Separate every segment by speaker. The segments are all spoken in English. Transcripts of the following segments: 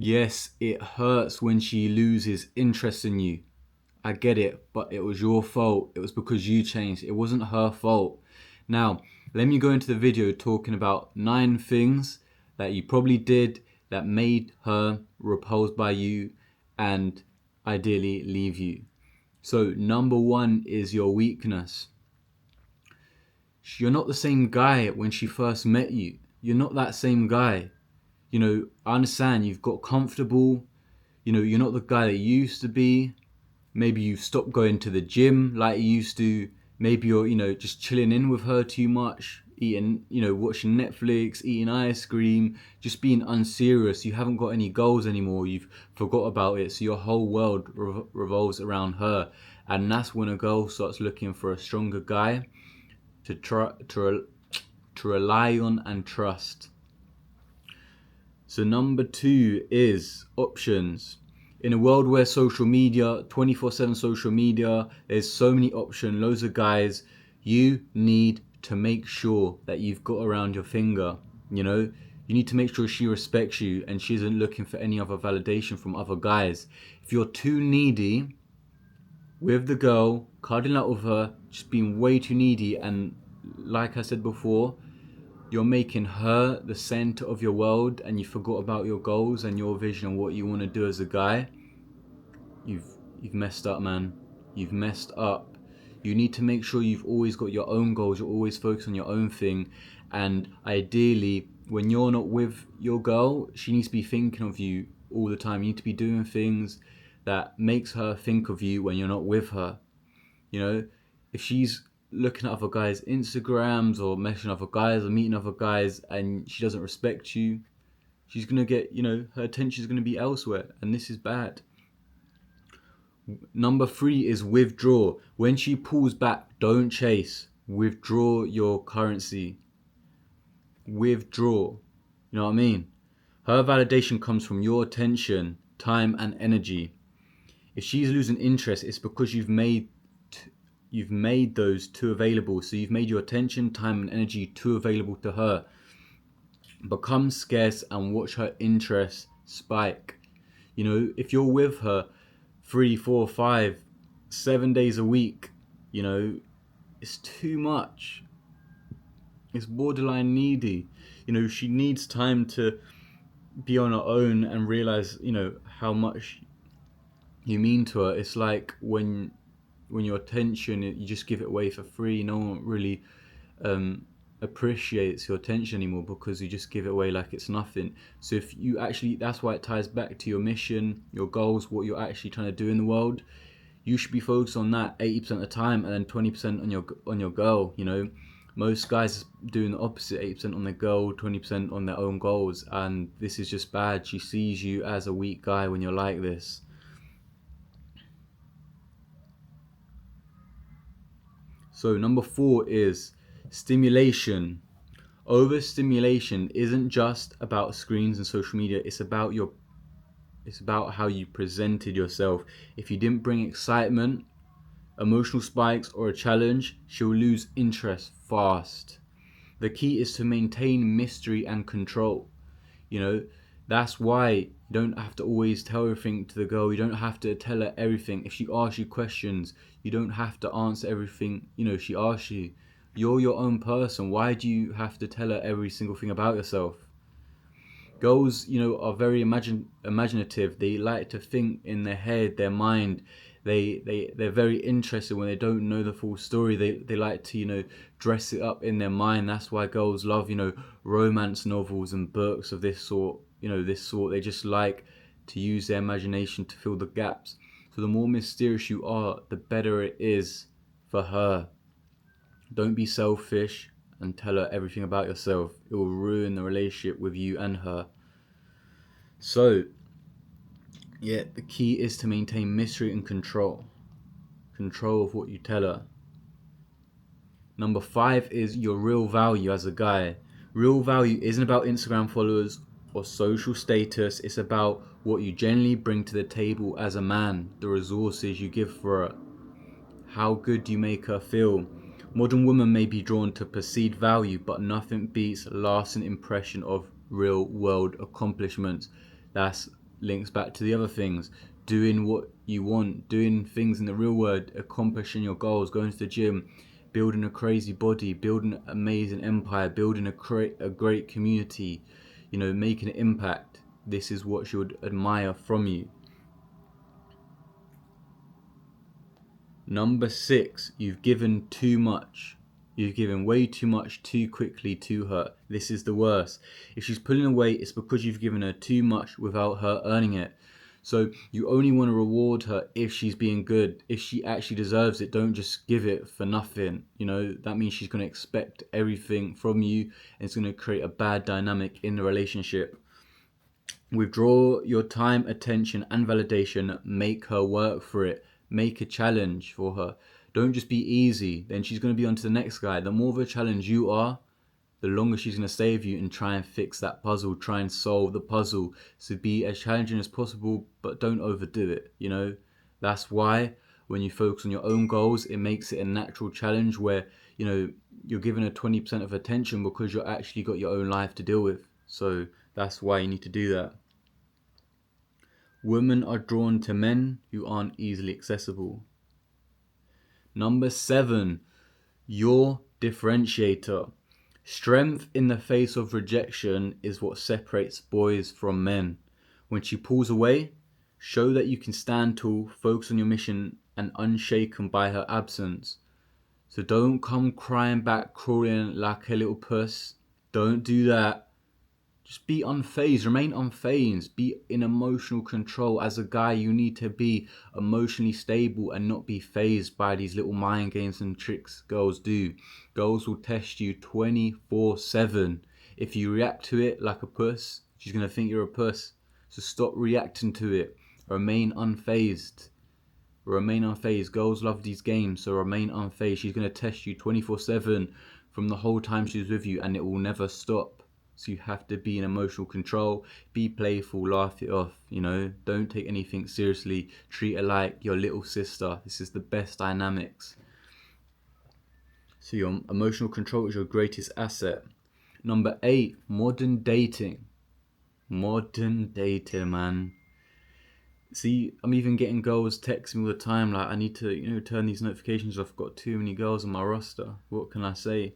Speaker 1: Yes, it hurts when she loses interest in you. I get it, but it was your fault. It was because you changed. It wasn't her fault. Now, let me go into the video talking about 9 things that you probably did that made her repulsed by you and ideally leave you. So, number 1 is your weakness. You're not the same guy when she first met you. You're not that same guy. I understand you've got comfortable. You're not the guy that you used to be. Maybe you stopped going to the gym like you used to. Maybe you're, just chilling in with her too much, eating, watching Netflix, eating ice cream, just being unserious. You haven't got any goals anymore. You've forgot about it. So your whole world revolves around her. And that's when a girl starts looking for a stronger guy to rely on and trust. So number 2 is options. In a world where social media, 24/7 social media, there's so many options, loads of guys, you need to make sure that you've got around your finger. You need to make sure she respects you and she isn't looking for any other validation from other guys. If you're too needy with the girl, cuddling up with her, just being way too needy, and like I said before, you're making her the center of your world and you forgot about your goals and your vision and what you want to do as a guy, you've messed up, man. You've messed up. You need to make sure you've always got your own goals. You're always focused on your own thing. And ideally, when you're not with your girl, she needs to be thinking of you all the time. You need to be doing things that makes her think of you when you're not with her. If she's looking at other guys' Instagrams or messaging other guys or meeting other guys and she doesn't respect you, she's going to get, her attention is going to be elsewhere. And this is bad. Number 3 is withdraw. When she pulls back, don't chase. Withdraw your currency. Withdraw. You know what I mean? Her validation comes from your attention, time, and energy. If she's losing interest, it's because you've made those two available. So you've made your attention, time, and energy too available to her. Become scarce and watch her interest spike. If you're with her 3, 4, 5, 7 days a week, it's too much. It's borderline needy. She needs time to be on her own and realize, how much you mean to her. It's like when your attention, you just give it away for free. No one really appreciates your attention anymore because you just give it away like it's nothing. So if you actually, that's why it ties back to your mission, your goals, what you're actually trying to do in the world. You should be focused on that 80% of the time and then 20% on your goal. Most guys doing the opposite, 80% on their goal, 20% on their own goals, and this is just bad. She sees you as a weak guy when you're like this. So number 4 is stimulation. Overstimulation isn't just about screens and social media. It's about how you presented yourself. If you didn't bring excitement, emotional spikes, or a challenge, she'll lose interest fast. The key is to maintain mystery and control. That's why you don't have to always tell everything to the girl. You don't have to tell her everything. If she asks you questions, you don't have to answer everything she asks you. You're your own person. Why do you have to tell her every single thing about yourself? Girls, are very imaginative. They like to think in their head, their mind. They're very interested when they don't know the full story. They like to, dress it up in their mind. That's why girls love, romance novels and books of this sort. They just like to use their imagination to fill the gaps. So the more mysterious you are, the better it is for her. Don't be selfish and tell her everything about yourself. It will ruin the relationship with you and her. So, the key is to maintain mystery and control. Control of what you tell her. Number 5 is your real value as a guy. Real value isn't about Instagram followers or social status. It's about what you genuinely bring to the table as a man, the resources you give for her. How good do you make her feel? Modern women may be drawn to perceived value, but nothing beats lasting impression of real world accomplishments. That's links back to the other things. Doing what you want, doing things in the real world, accomplishing your goals, going to the gym, building a crazy body, building an amazing empire, building a great community, making an impact. This is what she would admire from you. Number 6, you've given too much. You've given way too much too quickly to her. This is the worst. If she's pulling away, it's because you've given her too much without her earning it. So you only want to reward her if she's being good, if she actually deserves it. Don't just give it for nothing. That means she's going to expect everything from you, and it's going to create a bad dynamic in the relationship. Withdraw your time, attention, and validation. Make her work for it. Make a challenge for her. Don't just be easy. Then she's going to be on to the next guy. The more of a challenge you are, the longer she's going to stay with you and try and fix that puzzle, try and solve the puzzle. So be as challenging as possible, but don't overdo it. That's why when you focus on your own goals, it makes it a natural challenge where, you're giving her 20% of attention because you've actually got your own life to deal with. So that's why you need to do that. Women are drawn to men who aren't easily accessible. Number 7, your differentiator. Strength in the face of rejection is what separates boys from men. When she pulls away, show that you can stand tall, focus on your mission, and unshaken by her absence. So don't come crying back, crawling like a little puss. Don't do that. Just be unfazed, remain unfazed, be in emotional control. As a guy, you need to be emotionally stable and not be fazed by these little mind games and tricks girls do. Girls will test you 24/7. If you react to it like a puss, she's going to think you're a puss. So stop reacting to it. Remain unfazed. Remain unfazed. Girls love these games, so remain unfazed. She's going to test you 24/7 from the whole time she's with you, and it will never stop. So you have to be in emotional control, be playful, laugh it off, don't take anything seriously, treat her like your little sister. This is the best dynamics. So your emotional control is your greatest asset. Number 8, modern dating. Modern dating, man. See, I'm even getting girls texting me all the time, like, I need to, turn these notifications off, I've got too many girls on my roster. What can I say?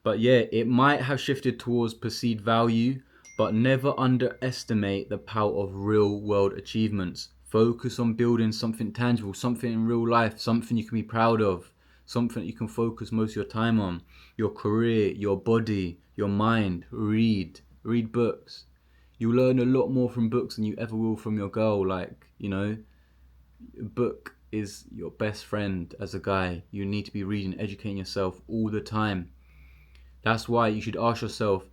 Speaker 1: But yeah, it might have shifted towards perceived value, but never underestimate the power of real world achievements. Focus on building something tangible, something in real life, something you can be proud of, something you can focus most of your time on. Your career, your body, your mind. Read books. You'll learn a lot more from books than you ever will from your girl. A book is your best friend as a guy. You need to be reading, educating yourself all the time. That's why you should ask yourself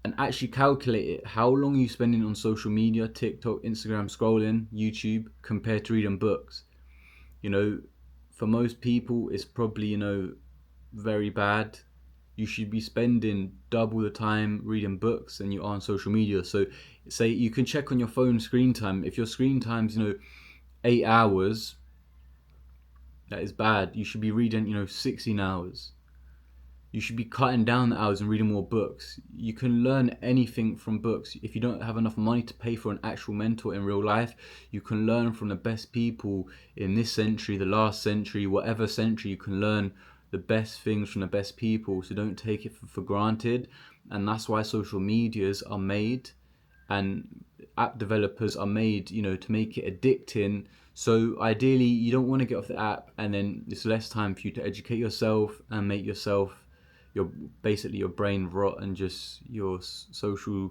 Speaker 1: and actually calculate it. How long are you spending on social media, TikTok, Instagram, scrolling, YouTube, compared to reading books? For most people, it's probably, very bad. You should be spending double the time reading books than you are on social media. So say you can check on your phone screen time. If your screen time's, 8 hours, that is bad. You should be reading, 16 hours. You should be cutting down the hours and reading more books. You can learn anything from books. If you don't have enough money to pay for an actual mentor in real life, you can learn from the best people in this century, the last century, whatever century. You can learn the best things from the best people. So don't take it for granted. And that's why social medias are made and app developers are made, to make it addicting. So ideally, you don't want to get off the app and then it's less time for you to educate yourself and make yourself your brain rot, and just your social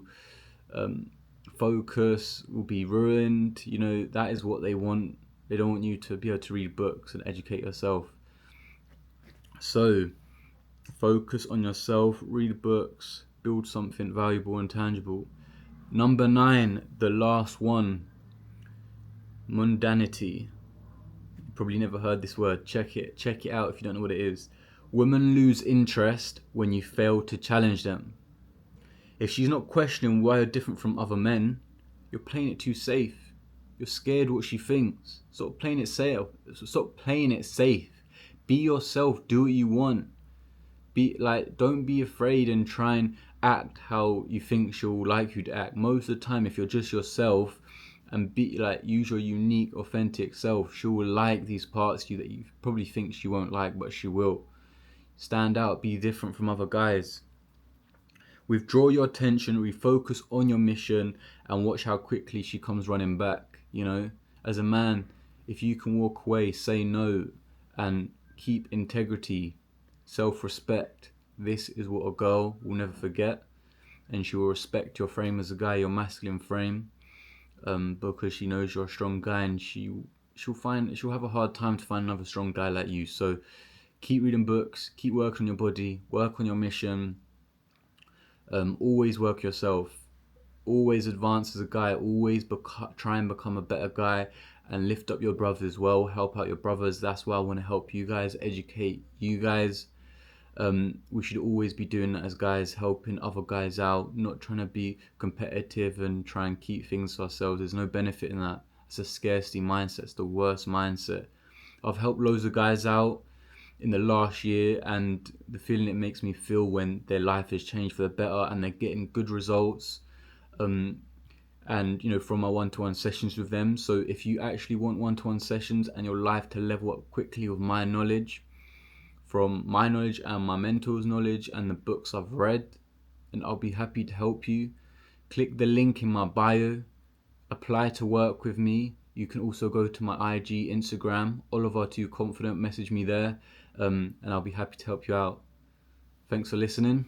Speaker 1: focus will be ruined. That is what they want. They don't want you to be able to read books and educate yourself. So focus on yourself, read books, build something valuable and tangible. Number 9, the last one, mundanity. You probably never heard this word. Check it out if you don't know what it is. Women lose interest when you fail to challenge them. If she's not questioning why you're different from other men, you're playing it too safe. You're scared what she thinks. Stop playing it safe. Be yourself. Do what you want. Don't be afraid and try and act how you think she'll like you to act. Most of the time, if you're just yourself and be like, use your unique, authentic self, she will like these parts of you that you probably think she won't like, but she will. Stand out, be different from other guys. Withdraw your attention, refocus on your mission, and watch how quickly she comes running back. You know, as a man, if you can walk away, say no, and keep integrity, self-respect, this is what a girl will never forget, and she will respect your frame as a guy, your masculine frame, because she knows you're a strong guy, and she'll have a hard time to find another strong guy like you. So keep reading books, keep working on your body, work on your mission. Always work yourself, always advance as a guy, always try and become a better guy, and lift up your brothers as well, help out your brothers. That's why I want to help you guys, educate you guys. We should always be doing that as guys, helping other guys out, not trying to be competitive and try and keep things to ourselves. There's no benefit in that. It's a scarcity mindset. It's the worst mindset. I've helped loads of guys out in the last year, and the feeling it makes me feel when their life has changed for the better and they're getting good results, and you know, from my one-to-one sessions with them. So if you actually want one-to-one sessions and your life to level up quickly with my knowledge, from my knowledge and my mentor's knowledge and the books I've read, and I'll be happy to help you. Click the link in my bio, apply to work with me. You can also go to my IG, Instagram, Oliver Too Confident, message me there, and I'll be happy to help you out. Thanks for listening.